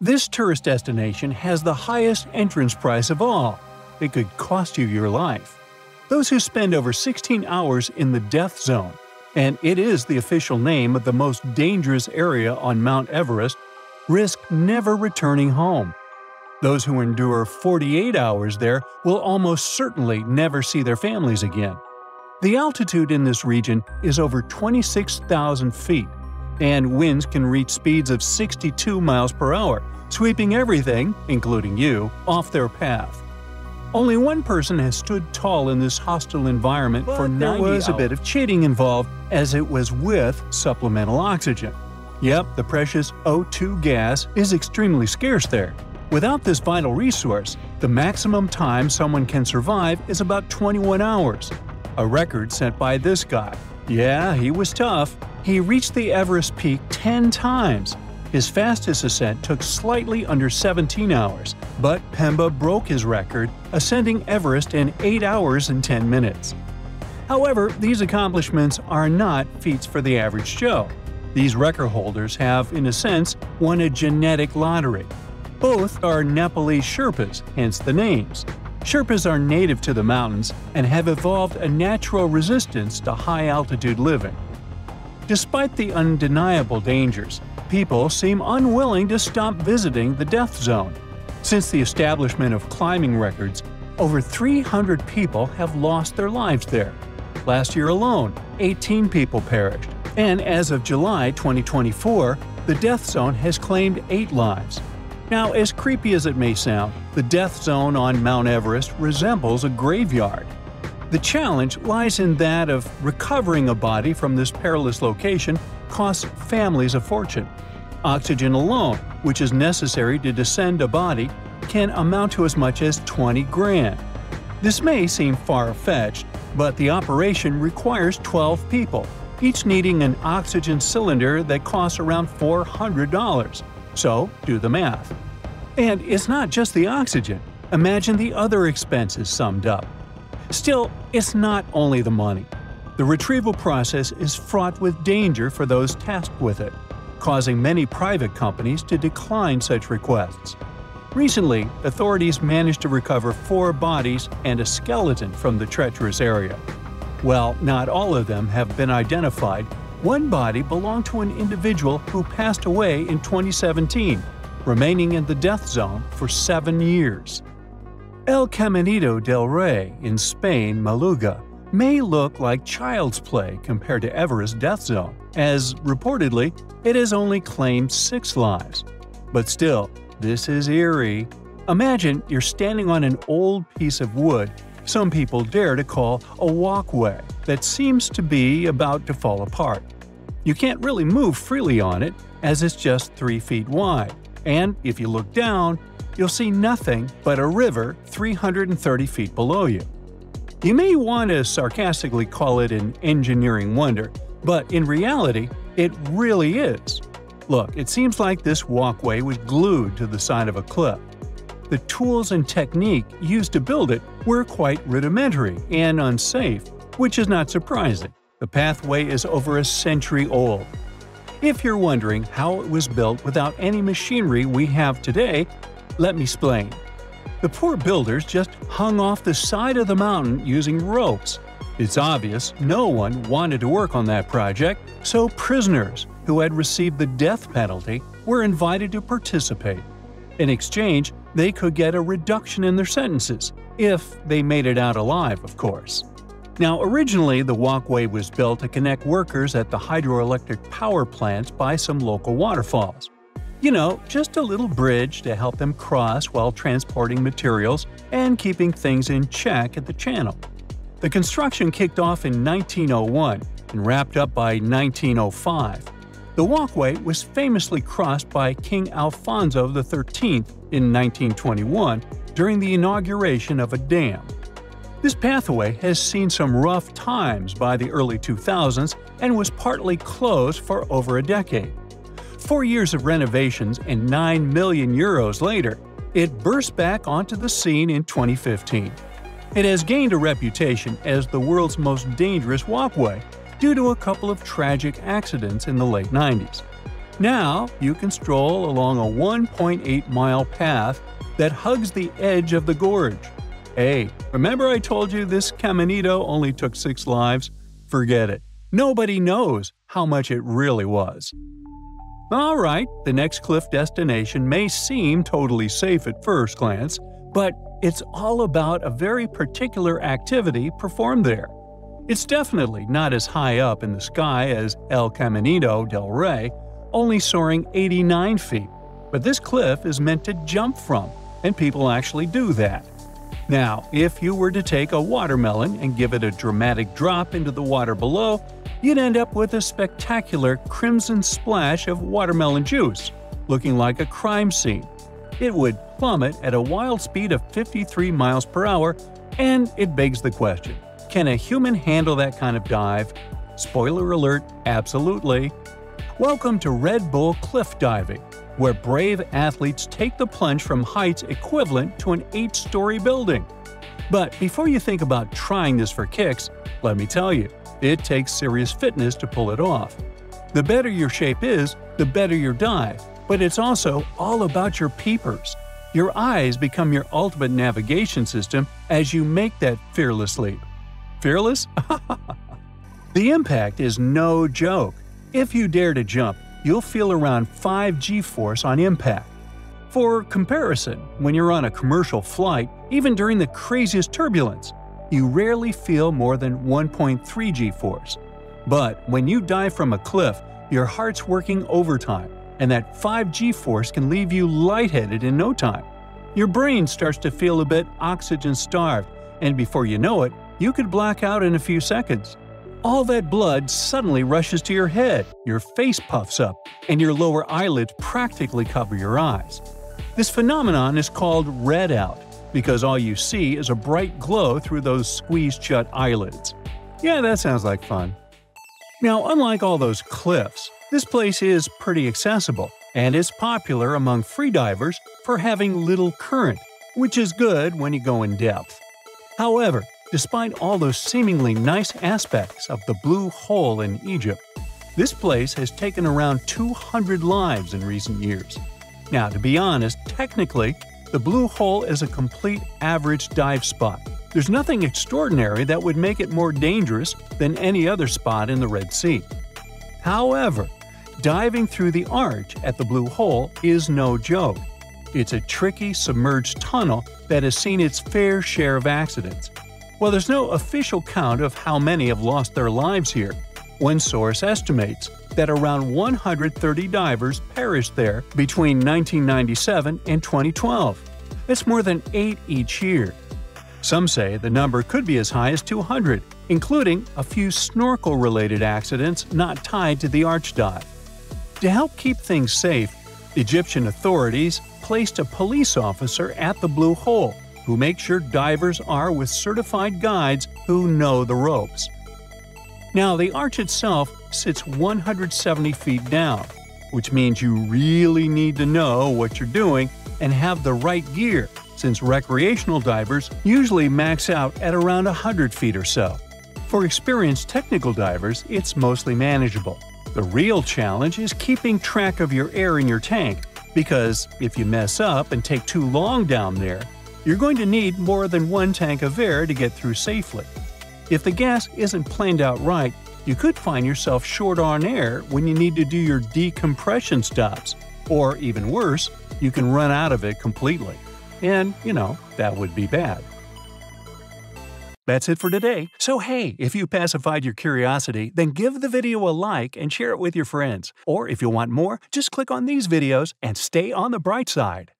This tourist destination has the highest entrance price of all. It could cost you your life. Those who spend over 16 hours in the death zone, and it is the official name of the most dangerous area on Mount Everest, risk never returning home. Those who endure 48 hours there will almost certainly never see their families again. The altitude in this region is over 26,000 feet, and winds can reach speeds of 62 miles per hour, sweeping everything, including you, off their path. Only one person has stood tall in this hostile environment for 90 hours. There was a bit of cheating involved, as it was with supplemental oxygen. Yep, the precious O2 gas is extremely scarce there. Without this vital resource, the maximum time someone can survive is about 21 hours. A record set by this guy. Yeah, he was tough. He reached the Everest peak 10 times. His fastest ascent took slightly under 17 hours, but Pemba broke his record, ascending Everest in 8 hours and 10 minutes. However, these accomplishments are not feats for the average Joe. These record holders have, in a sense, won a genetic lottery. Both are Nepalese Sherpas, hence the names. Sherpas are native to the mountains and have evolved a natural resistance to high-altitude living. Despite the undeniable dangers, people seem unwilling to stop visiting the death zone. Since the establishment of climbing records, over 300 people have lost their lives there. Last year alone, 18 people perished, and as of July 2024, the death zone has claimed 8 lives. Now, as creepy as it may sound, the death zone on Mount Everest resembles a graveyard. The challenge lies in that of recovering a body from this perilous location costs families a fortune. Oxygen alone, which is necessary to descend a body, can amount to as much as 20 grand. This may seem far-fetched, but the operation requires 12 people, each needing an oxygen cylinder that costs around $400. So, do the math. And it's not just the oxygen. Imagine the other expenses summed up. Still, it's not only the money. The retrieval process is fraught with danger for those tasked with it, causing many private companies to decline such requests. Recently, authorities managed to recover 4 bodies and a skeleton from the treacherous area. While not all of them have been identified, one body belonged to an individual who passed away in 2017, remaining in the death zone for 7 years. El Caminito del Re in Spain, Maluga, may look like child's play compared to Everest death zone, as reportedly it has only claimed 6 lives. But still, this is eerie. Imagine you're standing on an old piece of wood some people dare to call a walkway that seems to be about to fall apart. You can't really move freely on it, as it's just 3 feet wide, and if you look down, you'll see nothing but a river 330 feet below you. You may want to sarcastically call it an engineering wonder, but in reality, it really is. Look, it seems like this walkway was glued to the side of a cliff. The tools and technique used to build it were quite rudimentary and unsafe, which is not surprising. The pathway is over a century old. If you're wondering how it was built without any machinery we have today, let me explain. The poor builders just hung off the side of the mountain using ropes. It's obvious no one wanted to work on that project, so prisoners who had received the death penalty were invited to participate. In exchange, they could get a reduction in their sentences, if they made it out alive, of course. Now, originally the walkway was built to connect workers at the hydroelectric power plants by some local waterfalls. You know, just a little bridge to help them cross while transporting materials and keeping things in check at the channel. The construction kicked off in 1901 and wrapped up by 1905. The walkway was famously crossed by King Alfonso XIII in 1921 during the inauguration of a dam. This pathway has seen some rough times by the early 2000s and was partly closed for over a decade. 4 years of renovations and €9 million later, it burst back onto the scene in 2015. It has gained a reputation as the world's most dangerous walkway due to a couple of tragic accidents in the late 90s. Now you can stroll along a 1.8-mile path that hugs the edge of the gorge. Hey, remember I told you this Caminito only took 6 lives? Forget it. Nobody knows how much it really was. Alright, the next cliff destination may seem totally safe at first glance, but it's all about a very particular activity performed there. It's definitely not as high up in the sky as El Caminito del Re, only soaring 89 feet, but this cliff is meant to jump from, and people actually do that. Now, if you were to take a watermelon and give it a dramatic drop into the water below, you'd end up with a spectacular crimson splash of watermelon juice, looking like a crime scene. It would plummet at a wild speed of 53 miles per hour, and it begs the question, can a human handle that kind of dive? Spoiler alert, absolutely. Welcome to Red Bull cliff diving, where brave athletes take the plunge from heights equivalent to an 8-story building. But before you think about trying this for kicks, let me tell you, it takes serious fitness to pull it off. The better your shape is, the better your dive, but it's also all about your peepers. Your eyes become your ultimate navigation system as you make that fearless leap. Fearless? The impact is no joke. If you dare to jump, you'll feel around 5 g-force on impact. For comparison, when you're on a commercial flight, even during the craziest turbulence, you rarely feel more than 1.3 g-force. But when you dive from a cliff, your heart's working overtime, and that 5 g-force can leave you lightheaded in no time. Your brain starts to feel a bit oxygen-starved, and before you know it, you could black out in a few seconds. All that blood suddenly rushes to your head, your face puffs up, and your lower eyelids practically cover your eyes. This phenomenon is called red out, because all you see is a bright glow through those squeezed-shut eyelids. Yeah, that sounds like fun. Now, unlike all those cliffs, this place is pretty accessible, and is popular among freedivers for having little current, which is good when you go in depth. However, despite all those seemingly nice aspects of the Blue Hole in Egypt, this place has taken around 200 lives in recent years. Now, to be honest, technically, the Blue Hole is a complete average dive spot. There's nothing extraordinary that would make it more dangerous than any other spot in the Red Sea. However, diving through the arch at the Blue Hole is no joke. It's a tricky, submerged tunnel that has seen its fair share of accidents. While there's no official count of how many have lost their lives here, one source estimates that around 130 divers perished there between 1997 and 2012. That's more than 8 each year. Some say the number could be as high as 200, including a few snorkel-related accidents not tied to the arch dive. To help keep things safe, Egyptian authorities placed a police officer at the Blue Hole who make sure divers are with certified guides who know the ropes. Now, the arch itself sits 170 feet down, which means you really need to know what you're doing and have the right gear, since recreational divers usually max out at around 100 feet or so. For experienced technical divers, it's mostly manageable. The real challenge is keeping track of your air in your tank, because if you mess up and take too long down there, you're going to need more than one tank of air to get through safely. If the gas isn't planned out right, you could find yourself short on air when you need to do your decompression stops, or even worse, you can run out of it completely. And, that would be bad. That's it for today. So hey, if you pacified your curiosity, then give the video a like and share it with your friends. Or if you want more, just click on these videos and stay on the bright side.